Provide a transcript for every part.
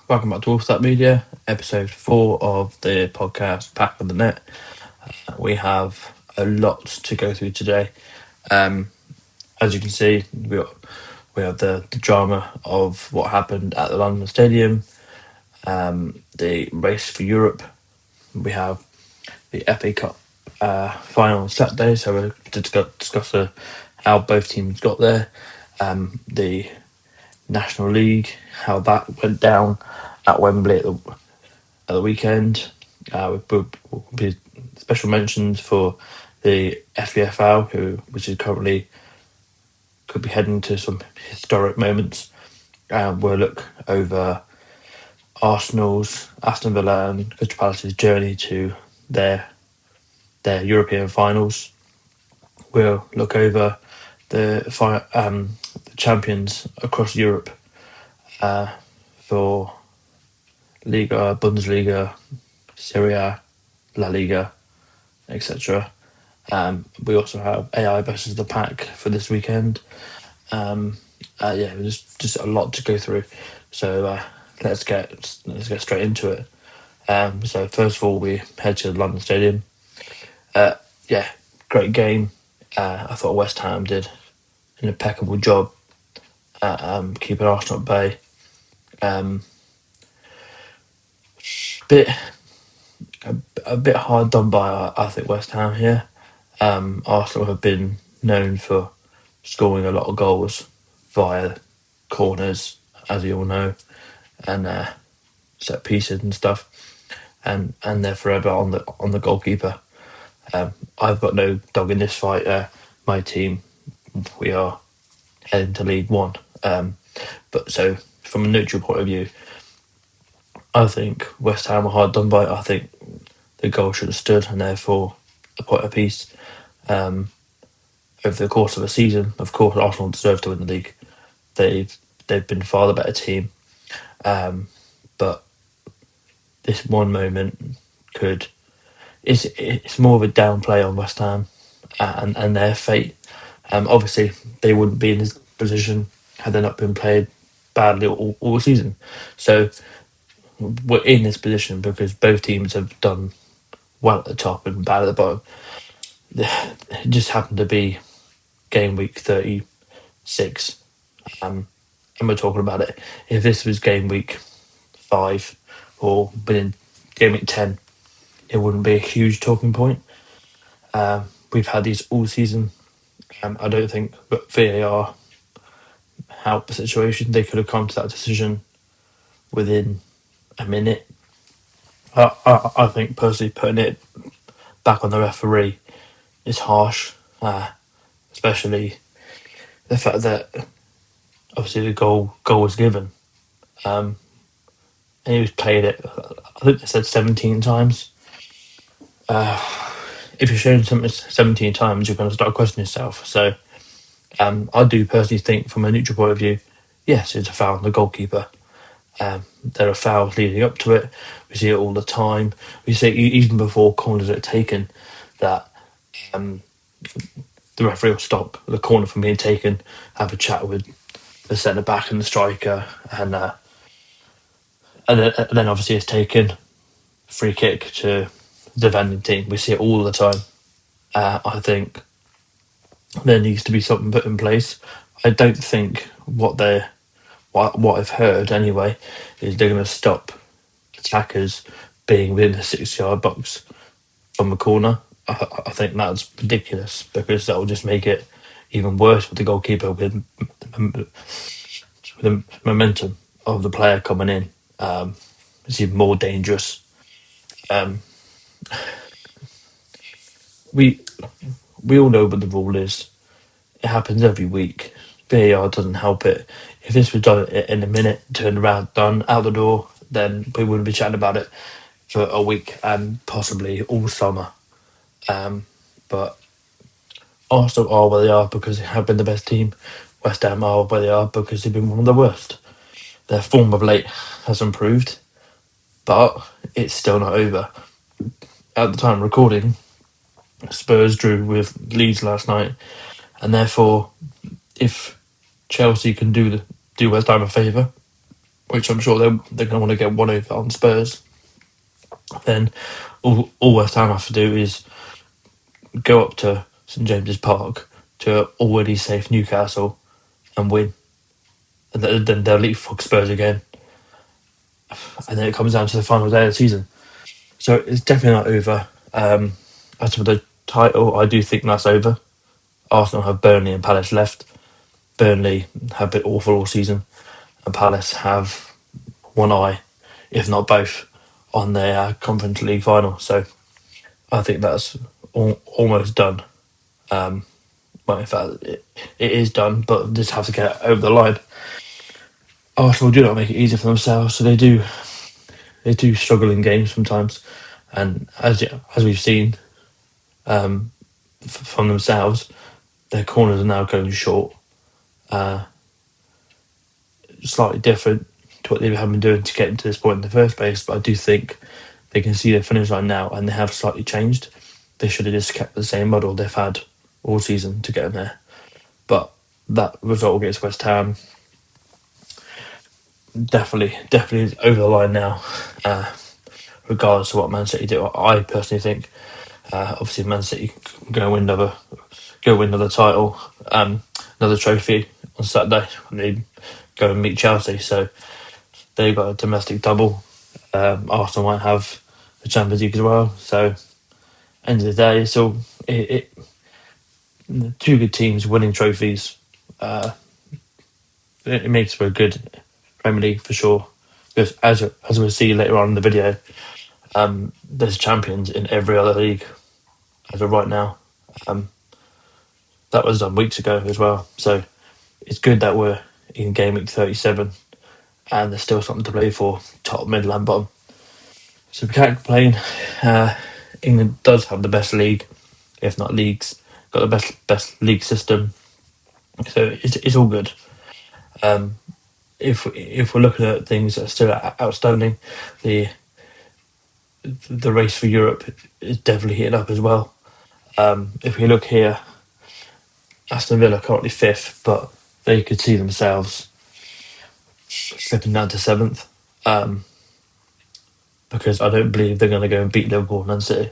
Welcome back to All That Media, episode 4 of the podcast Pack on the Net. We have a lot to go through today. As you can see, we have the drama of what happened at the London Stadium, the race for Europe. We have the FA Cup final on Saturday, so we'll discuss how both teams got there. The National League, how that went down at Wembley at the weekend. We'll be special mentions for the FEFL, which is currently could be heading to some historic moments. We'll look over Aston Villa and Crystal Palace's journey to their European finals. We'll look over the champions across Europe for Liga, Bundesliga, Serie A, La Liga, etc. We also have AI versus the Pack for this weekend. There's just a lot to go through. So let's get straight into it. So first of all, we head to the London Stadium. Great game. I thought West Ham did an impeccable job at keeping Arsenal at bay. A bit hard done by, I think, West Ham here. Arsenal have been known for scoring a lot of goals via corners, as you all know, and set pieces and stuff, and they're forever on the goalkeeper. I've got no dog in this fight. My team, we are heading to League One. But so from a neutral point of view, I think West Ham were hard done by. I think the goal should have stood, and therefore a point apiece. Over the course of a season, of course, Arsenal deserve to win the league. They've been far the better team, but this one moment it's more of a downplay on West Ham and their fate. Obviously, they wouldn't be in this position had they not been played badly all season. So we're in this position because both teams have done well at the top and bad at the bottom. It just happened to be game week 36, and we're talking about it. If this was game week 5 or within game week 10, it wouldn't be a huge talking point. We've had these all season. I don't think VAR helped the situation. They could have come to that decision within a minute. I think personally putting it back on the referee is harsh, especially the fact that obviously the goal was given, and he was played it. I think they said 17 times. If you're showing something 17 times, you're going to start questioning yourself. So I do personally think, from a neutral point of view, yes, it's a foul on the goalkeeper. There are fouls leading up to it. We see it all the time. We see it even before corners are taken, that the referee will stop the corner from being taken, have a chat with the centre back and the striker, and then obviously it's taken, free kick to the defending team. We see it all the time. I think there needs to be something put in place. I don't think what I've heard anyway is they're going to stop attackers being within the 6-yard box from the corner. I think that's ridiculous, because that will just make it even worse with the goalkeeper, with the momentum of the player coming in. It's even more dangerous. We all know what the rule is. It happens every week. VAR doesn't help it. If this was done in a minute, turned around, done, out the door, then we wouldn't be chatting about it for a week and possibly all summer. But Arsenal are where they are because they have been the best team. West Ham are where they are because they've been one of the worst. Their form of late has improved, but it's still not over. At the time of recording, Spurs drew with Leeds last night, and therefore, if Chelsea can do West Ham a favour, which I'm sure they're going to want to get one over on Spurs, then all West Ham have to do is go up to St James's Park to already safe Newcastle and win. And then they'll leapfrog Spurs again. And then it comes down to the final day of the season. So it's definitely not over. As for the title, I do think that's over. Arsenal have Burnley and Palace left. Burnley have been awful all season, and Palace have one eye, if not both, on their Conference League final. So I think that's almost done. Well, in fact, it is done, but just have to get it over the line. Arsenal do not make it easy for themselves, so they do struggle in games sometimes, and as we've seen from themselves, their corners are now going short. Slightly different to what they have been doing to get into this point in the first place, but I do think they can see their finish line now, and they have slightly changed. They should have just kept the same model they've had all season to get them there. But that result against West Ham definitely is over the line now, regardless of what Man City do. I personally think, obviously, Man City go win another title, another trophy on Saturday, and they go and meet Chelsea. So they've got a domestic double. Arsenal might have the Champions League as well. So end of the day, it's all two good teams winning trophies. It makes for a good Premier League for sure. Because as we'll see later on in the video, there's champions in every other league as of right now. That was done weeks ago as well. So it's good that we're in game week 37 and there's still something to play for, top, middle and bottom. So we can't complain. England does have the best league, if not leagues. Got the best league system. So it's all good. If we're looking at things that are still outstanding, the race for Europe is definitely heating up as well. If we look here, Aston Villa currently 5th, but they could see themselves slipping down to 7th, because I don't believe they're going to go and beat Liverpool and Man City.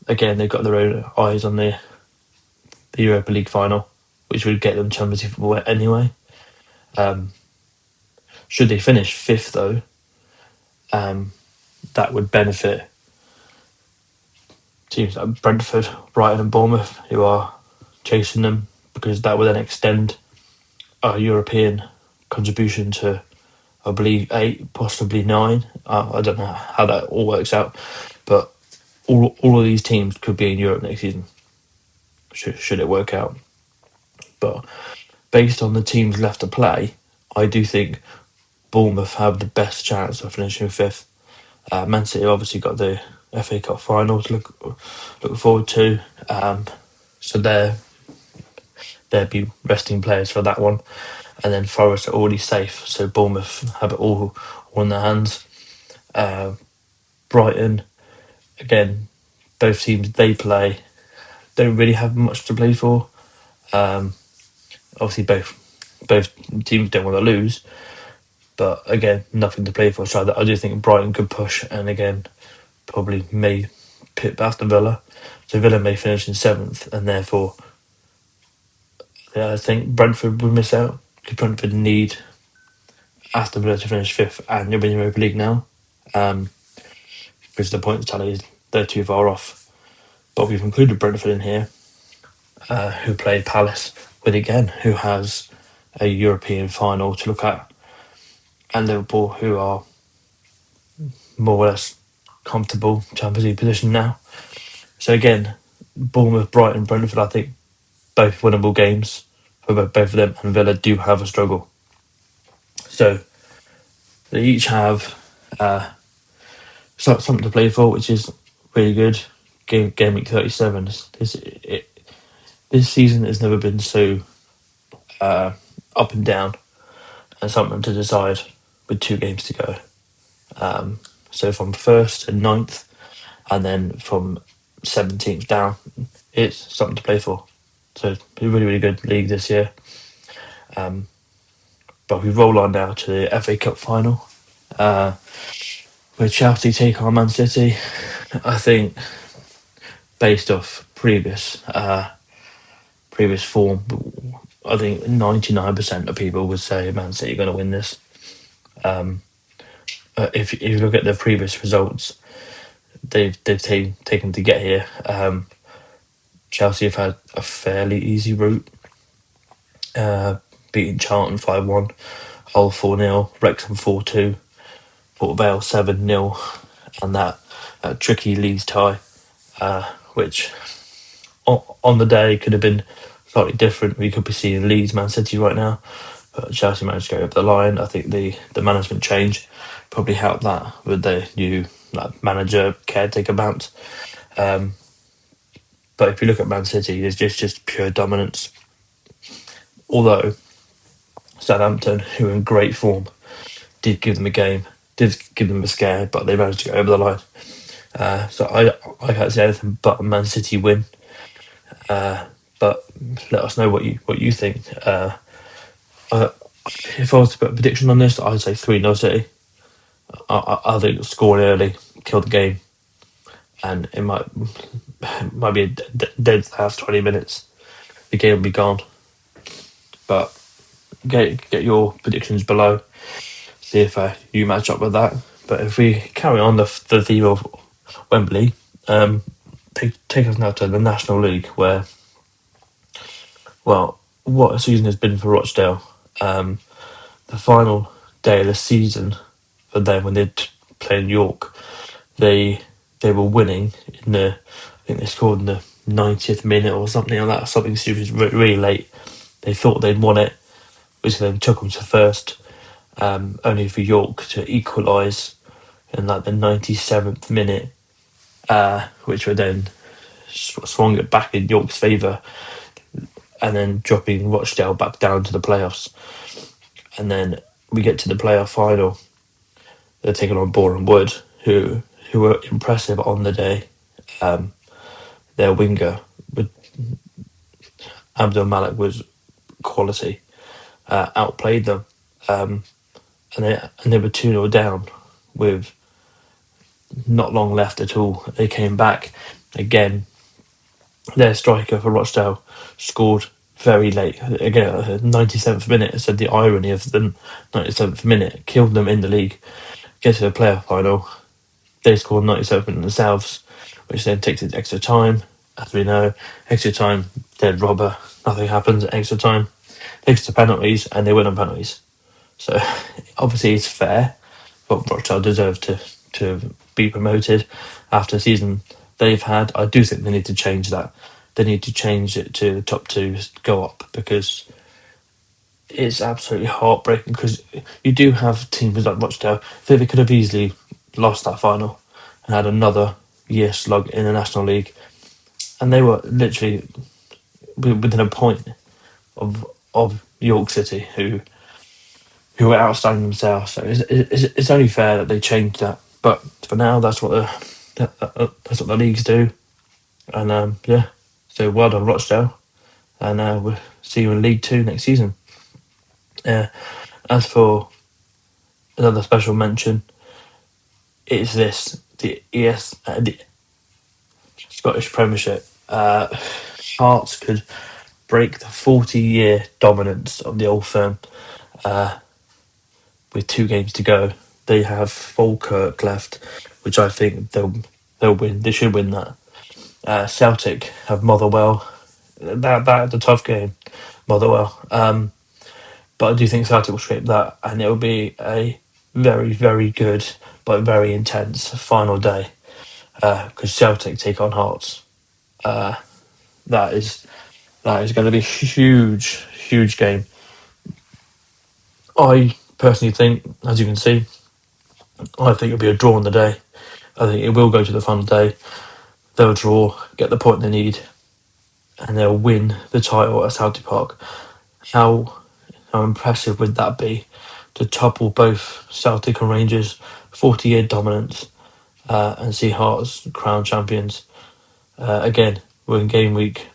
Again, they've got their own eyes on the Europa League Final, which would get them Champions League football anyway. Should they finish 5th though, that would benefit teams like Brentford, Brighton and Bournemouth, who are chasing them, because that would then extend our European contribution to, I believe, 8, possibly 9. I don't know how that all works out, but all of these teams could be in Europe next season, should it work out. But based on the teams left to play, I do think Bournemouth have the best chance of finishing 5th. Man City obviously got the FA Cup final to look forward to, so they'll be resting players for that one. And then Forest are already safe, so Bournemouth have it all in their hands. Brighton, again, both teams they play don't really have much to play for. Obviously, both teams don't want to lose, but again, nothing to play for. So I do think Brighton could push, and again, probably may pit Aston Villa. So Villa may finish in 7th, and therefore, I think Brentford would miss out. Because Brentford need Aston Villa to finish 5th and you'll be in the Europa League now. Because the points tally is they're too far off. But we've included Brentford in here, who play Palace with again, who has a European final to look at, and Liverpool, who are more or less comfortable Champions League position now. So again, Bournemouth, Brighton, Brentford, I think both winnable games for both of them, and Villa do have a struggle. So they each have something to play for, which is really good. Game week 37. This season has never been so up and down, and something to decide with 2 games to go. So from 1st to 9th, and then from 17th down, it's something to play for. So it's a really, really good league this year. But we roll on now to the FA Cup final, where Chelsea take on Man City. I think, based off previous form, I think 99% of people would say Man City are going to win this. If you look at their previous results, they've taken to get here. Chelsea have had a fairly easy route, beating Charlton 5-1, Hull 4-0, Wrexham 4-2, Port Vale 7-0, and that tricky Leeds tie, which on the day could have been slightly different. We could be seeing Leeds Man City right now, but Chelsea managed to go over the line. I think the management change probably helped that with the new manager caretaker bounce. But if you look at Man City, there's just pure dominance. Although Southampton, who are in great form, did give them a game, did give them a scare, but they managed to go over the line. So I can't say anything but a Man City win. But let us know what you think. If I was to put a prediction on this, I'd say 3-0 City. I think scoring early, kill the game, and it might be a dead last 20 minutes. The game will be gone. But get your predictions below. See if you match up with that. But if we carry on the theme of Wembley, take us now to the National League, where, well, what a season has been for Rochdale. The final day of the season for them, when they played York, they were winning in the, I think they scored in the 90th minute or something like that, something stupid, really late. They thought they'd won it, which then took them to first, only for York to equalise in like the 97th minute, which would then swung it back in York's favour, and then dropping Rochdale back down to the playoffs. And then we get to the playoff final. They're taking on Boreham Wood, who were impressive on the day. Their winger, with Abdul Malik, was quality. Outplayed them, and they were 2-0 down with not long left at all. They came back again. Their striker for Rochdale scored very late, again, 97th minute. So the irony of the 97th minute killed them in the league. Get to the playoff final, they scored 97th minute themselves, which then takes it extra time. As we know, extra time, dead robber, nothing happens at extra time. Takes to penalties, and they win on penalties. So obviously it's fair, but Rochdale deserve to be promoted after the season they've had. I do think they need to change that. They need to change it to the top two go up, because it's absolutely heartbreaking, because you do have teams like Rochdale. They could have easily lost that final and had another year slug in the National League, and they were literally within a point of York City, who were outstanding themselves. So it's only fair that they change that. But for now, that's what the leagues do. And yeah, so well done Rochdale, and we'll see you in League Two next season. As for another special mention, it's the Scottish Premiership. Hearts could break the 40-year dominance of the Old Firm with 2 games to go. They have Falkirk left, which I think they'll win. They should win that. Celtic have Motherwell. That's a tough game, Motherwell. But I do think Celtic will scrape that, and it will be a very, very good but very intense final day, because Celtic take on Hearts. That is going to be a huge game. I personally think, as you can see, I think it'll be a draw on the day. I think it will go to the final day. They'll draw, get the point they need, and they'll win the title at Celtic Park. How impressive would that be, to topple both Celtic and Rangers' 40-year dominance, and see Hearts crowned champions? Again, we're in game week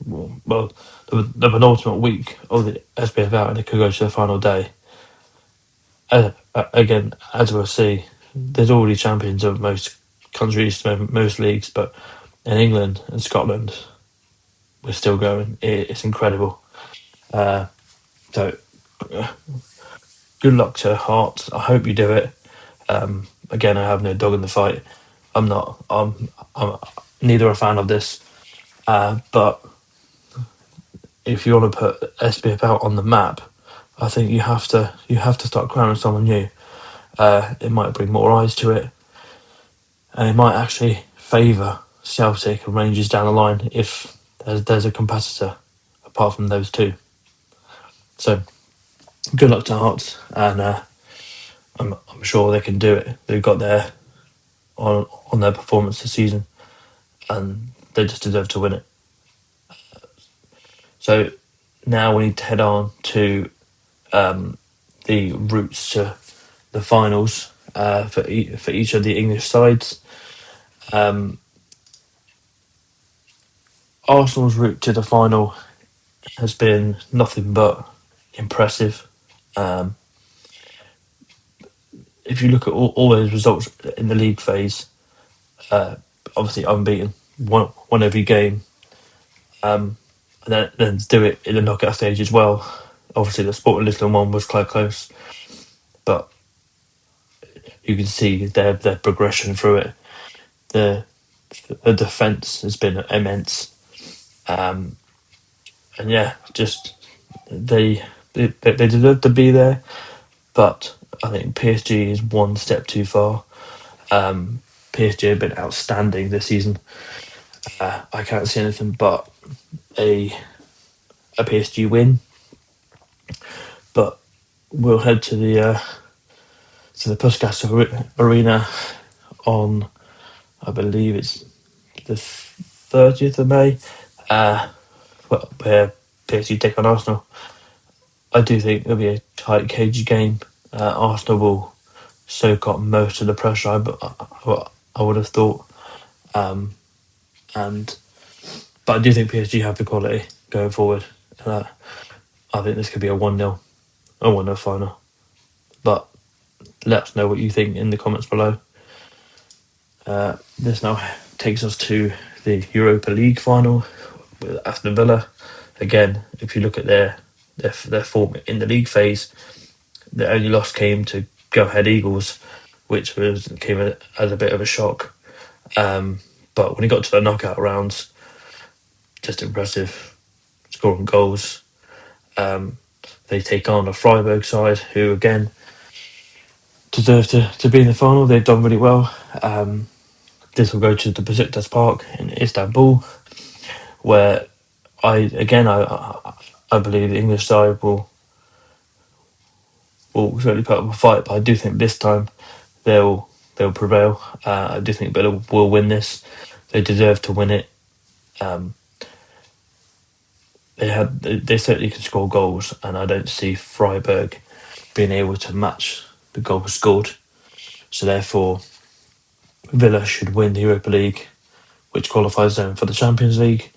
well, the penultimate week of the SPFL, and it could go to the final day. Again, as we'll see, there's already champions of most countries, most leagues, but in England and Scotland, we're still going. It's incredible. So, good luck to Hearts. I hope you do it. Again, I have no dog in the fight. I'm not. I'm neither a fan of this. But if you want to put SPFL on the map, I think you have to start crowning someone new. It might bring more eyes to it, and it might actually favour Celtic and Rangers down the line if there's a competitor apart from those two. So, good luck to Hearts, and I'm sure they can do it. They've got their on their performance this season, and they just deserve to win it. So now we need to head on to the routes to the finals for each of the English sides. Arsenal's route to the final has been nothing but impressive. If you look at all those results in the league phase, obviously unbeaten, won every game, and then do it in the knockout stage as well. Obviously, the Sporting Lisbon one was quite close, but you can see their progression through it. The defence has been immense, and yeah, just they deserve to be there, but I think PSG is one step too far. PSG have been outstanding this season. I can't see anything but a PSG win, but we'll head to the Puskas Arena on, I believe it's the 30th of May, where PSG take on Arsenal. I do think it'll be a tight, cagey game. Arsenal will soak up most of the pressure, I would have thought. But I do think PSG have the quality going forward. I think this could be a 1-0 final. But let us know what you think in the comments below. This now takes us to the Europa League Final with Aston Villa. Again, if you look at their form in the league phase, the only loss came to Go Ahead Eagles, which came as a bit of a shock. But when he got to the knockout rounds, just impressive, scoring goals. They take on a Freiburg side who, again, deserve to be in the final. They've done really well. This will go to the Besiktas Park in Istanbul, where I believe the English side will certainly put up a fight, but I do think this time they'll prevail. I do think Villa will win this. They deserve to win it. They certainly can score goals, and I don't see Freiburg being able to match the goals scored. So therefore, Villa should win the Europa League, which qualifies them for the Champions League,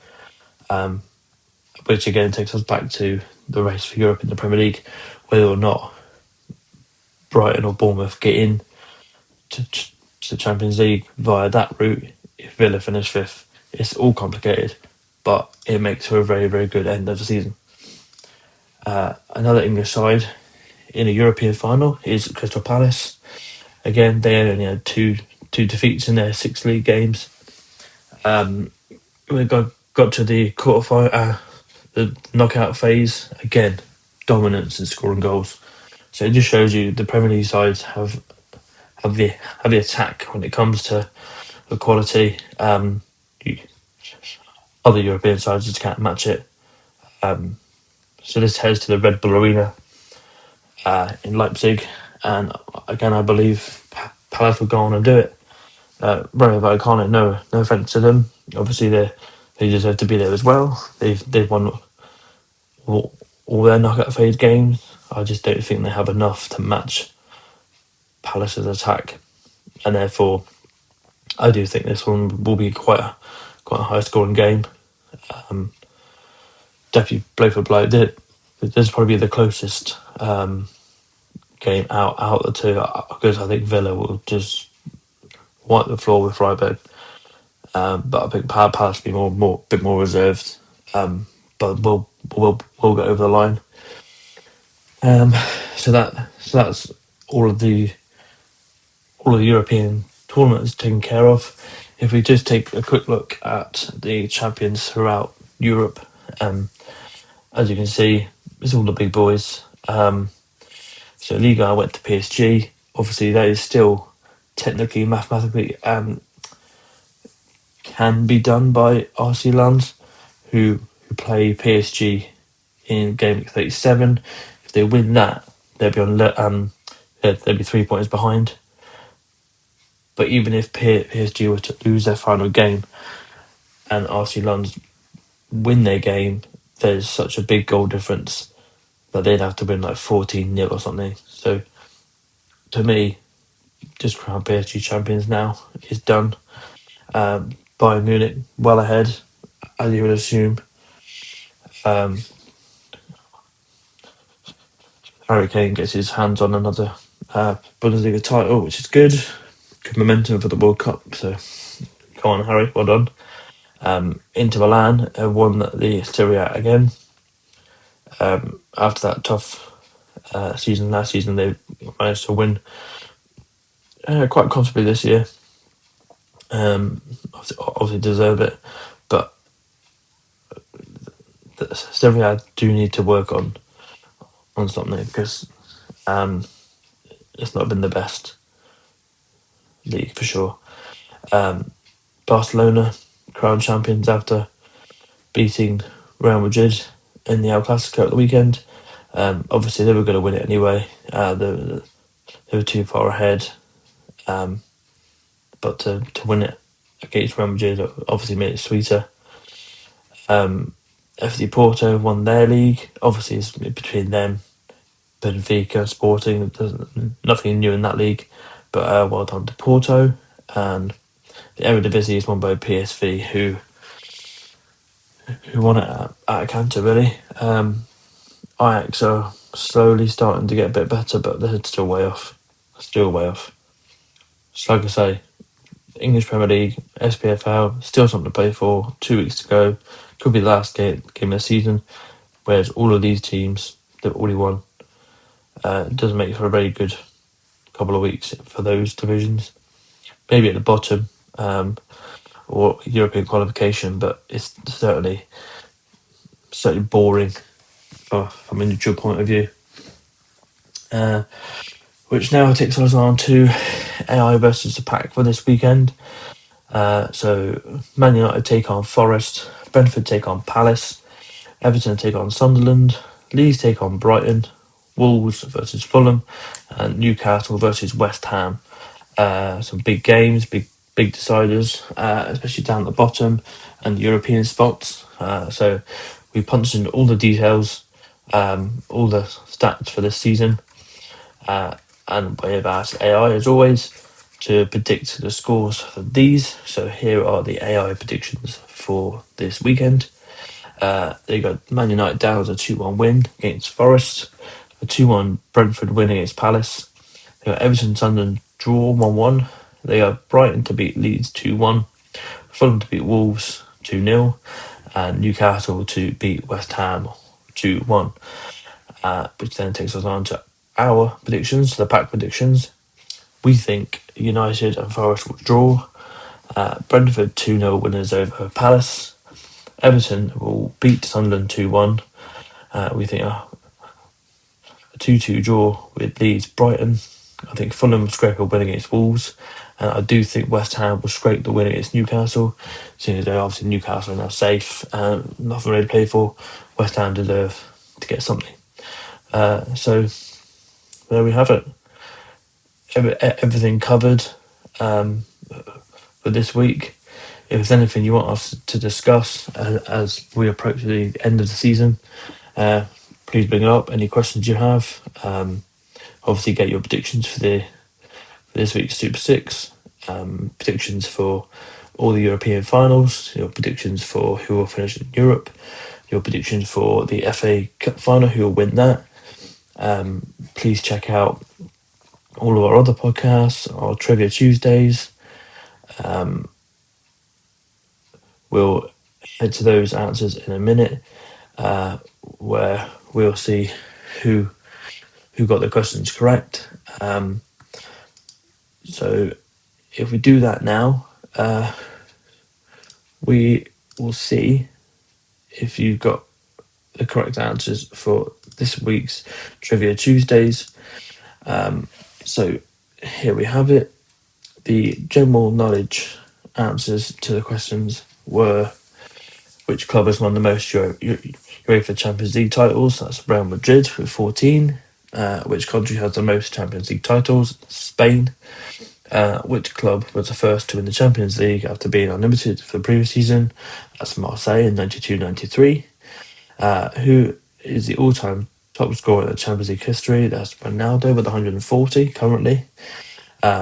which again takes us back to the race for Europe in the Premier League, whether or not Brighton or Bournemouth get in to the Champions League via that route. If Villa finish fifth, it's all complicated, but it makes for a very, very good end of the season. Another English side in a European final is Crystal Palace. Again, they only had two defeats in their 6 league games. We got to the the knockout phase. Again, dominance in scoring goals. So it just shows you the Premier League sides have the attack when it comes to the quality. Other European sides just can't match it. So this heads to the Red Bull Arena in Leipzig, and again I believe Palace will go on and do it. Rayo Vallecano, no offense to them. Obviously they deserve to be there as well. They've won all their knockout phase games. I just don't think they have enough to match Palace's attack, and therefore I do think this one will be quite a high scoring game. definitely blow for blow. This probably be the closest game out of the two, because I think Villa will just wipe the floor with Freiburg. But I think Palace will be bit more reserved. But we'll get over the line. So that's all of the European tournaments taken care of. If we just take a quick look at the champions throughout Europe, as you can see, it's all the big boys. So Liga went to PSG. Obviously, that is still technically, mathematically, can be done by RC Lens, who play PSG in game week 37. If they win that, they'll be they'll be 3 points behind. But even if PSG were to lose their final game and RC Lens win their game, there's such a big goal difference that they'd have to win like 14-0 or something. So to me, just crown PSG champions now is done. Bayern Munich well ahead, as you would assume. Harry Kane gets his hands on another Bundesliga title, which is good. Good momentum for the World Cup. So come on, Harry, well done. Inter Milan have won the Serie A again. After that tough season last season, they managed to win quite comfortably this year. Obviously deserve it, but the Serie A do need to work on something, because it's not been the best league for sure. Barcelona crowned champions after beating Real Madrid in the El Clasico at the weekend. Obviously, they were going to win it anyway. They were too far ahead, but to win it against Real Madrid obviously made it sweeter. FC Porto won their league. Obviously, it's between them, Benfica, Sporting. There's nothing new in that league, but well done to Porto. And the Eredivisie is won by PSV, who won it at a canter, really. Ajax are slowly starting to get a bit better, but they're still way off. Still way off. So like I say, English Premier League, SPFL, still something to play for. 2 weeks to go. Could be the last game of the season. Whereas all of these teams, they've already won. It doesn't make for a very good couple of weeks for those divisions. Maybe at the bottom, or European qualification, but it's certainly boring from a neutral point of view. Which now takes us on to AI versus the pack for this weekend. So Man United take on Forest, Brentford take on Palace, Everton take on Sunderland, Leeds take on Brighton, Wolves versus Fulham, and Newcastle versus West Ham. Some big games, big deciders, especially down at the bottom and European spots. So we punched in all the details, all the stats for this season, and we have asked AI as always to predict the scores for these. So here are the AI predictions for this weekend. They got Man United down as a 2-1 win against Forest, a 2-1 Brentford win against Palace. They got Everton Sunderland draw 1-1. They got Brighton to beat Leeds 2-1, Fulham to beat Wolves 2-0, and Newcastle to beat West Ham 2-1. Which then takes us on to our predictions, the pack predictions. We think United and Forest will draw. Brentford 2-0 winners over Palace. Everton will beat Sunderland 2-1. We think a 2-2 draw with Leeds Brighton. I think Fulham will scrape a win against Wolves. And I do think West Ham will scrape the win against Newcastle. Seeing as though obviously Newcastle are now safe and nothing really to play for, West Ham deserve to get something. So there we have it. Everything covered for this week. If there's anything you want us to discuss as we approach the end of the season, please bring it up. Any questions you have. Obviously, get your predictions for this week's Super Six. Predictions for all the European finals. Your predictions for who will finish in Europe. your predictions for the FA Cup final, who will win that. Please check out all of our other podcasts, our Trivia Tuesdays. We'll head to those answers in a minute, where we'll see who got the questions correct. So if we do that now, we will see if you've got the correct answers for this week's Trivia Tuesdays. So here we have it. The general knowledge answers to the questions were: which club has won the most UEFA Champions League titles? That's Real Madrid with 14. Which country has the most Champions League titles? Spain. Which club was the first to win the Champions League after being unlimited for the previous season? That's Marseille in 92-93. Who is the all-time top scorer in the Champions League history? That's Ronaldo with 140 currently.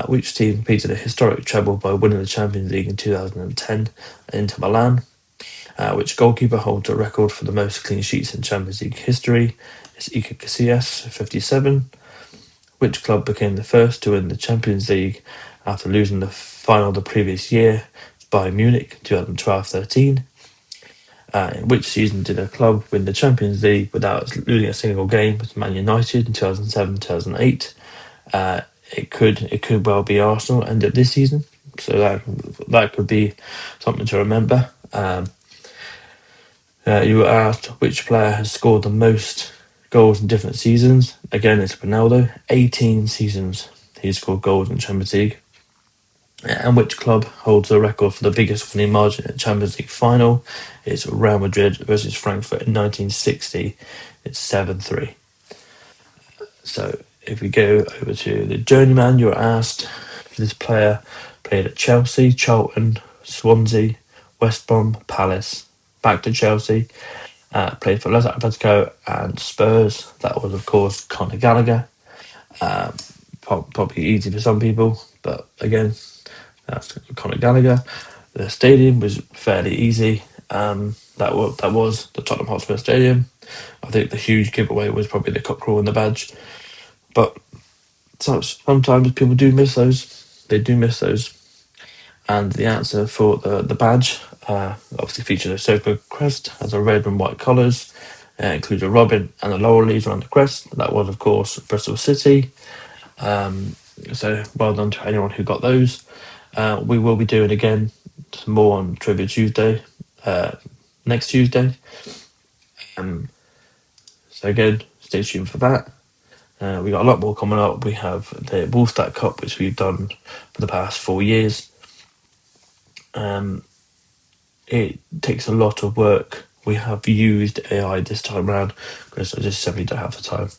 Which team completed a historic treble by winning the Champions League in 2010? Inter Milan. Which goalkeeper holds a record for the most clean sheets in Champions League history? It's Iker Casillas, 57. Which club became the first to win the Champions League after losing the final the previous year? It's Bayern Munich, 2012-13. In which season did a club win the Champions League without losing a single game? It's Man United in 2007-2008. It could well be Arsenal end of this season, so that could be something to remember. You were asked which player has scored the most goals in different seasons. Again, it's Ronaldo. 18 seasons he's scored goals in Champions League. And which club holds the record for the biggest winning margin in the Champions League final? It's Real Madrid versus Frankfurt in 1960. It's 7-3. So if we go over to the journeyman, you're asked if this player played at Chelsea, Charlton, Swansea, West Brom, Palace, back to Chelsea, played for Atletico and Spurs. That was, of course, Conor Gallagher. Probably easy for some people, but again, that's Conor Gallagher. The stadium was fairly easy. That was the Tottenham Hotspur Stadium. I think the huge giveaway was probably the cockerel and the badge. But sometimes people do miss those. They do miss those. And the answer for the badge obviously featured a circular crest, has a red and white colours, includes a robin and the laurel leaves around the crest. That was, of course, Bristol City. So well done to anyone who got those. We will be doing again some more on Trivia Tuesday next Tuesday. So again, stay tuned for that. We got a lot more coming up. We have the Wolfstack Cup, which we've done for the past 4 years. It takes a lot of work. We have used AI this time around because I just simply don't have the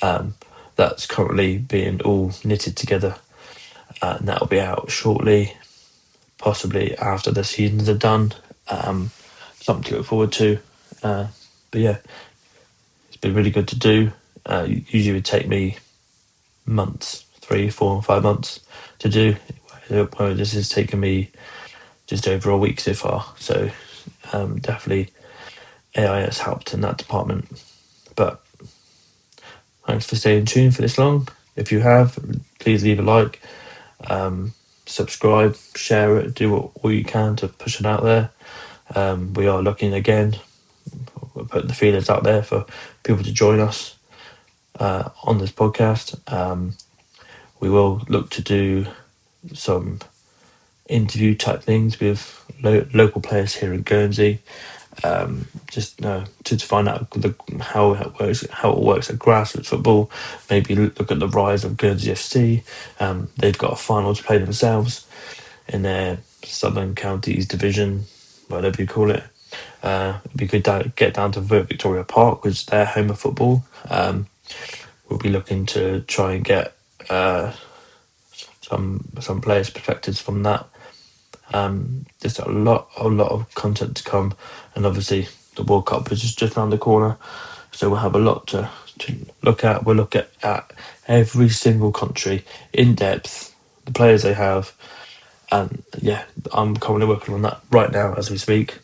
time. That's currently being all knitted together, and that'll be out shortly, possibly after the seasons are done. Something to look forward to. But yeah, it's been really good to do. Usually it would take me months, 3, 4, 5 months to do. Well, this has taken me just over a week so far. So definitely AI has helped in that department. But thanks for staying tuned for this long. If you have, please leave a like, subscribe, share it, do all you can to push it out there. We are looking again, we're putting the feelers out there for people to join us on this podcast. We will look to do some interview type things with local players here in Guernsey, just to find out how it works at grassroots football. Maybe look at the rise of Guernsey FC. They've got a final to play themselves in their Southern Counties division, whatever you call it. It'd be good to get down to Victoria Park, which is their home of football. We'll be looking to try and get some players' perspectives from that. There's a lot of content to come, and obviously the World Cup is just around the corner, so we'll have a lot to look at. We'll look at every single country in depth, the players they have, and yeah, I'm currently working on that right now as we speak.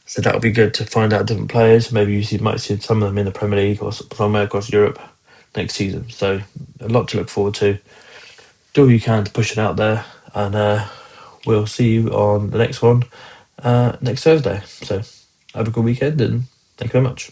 So that'll be good to find out different players. Maybe might see some of them in the Premier League or somewhere across Europe next season. So a lot to look forward to. Do all you can to push it out there, and we'll see you on the next one next Thursday. So have a good weekend, and thank you very much.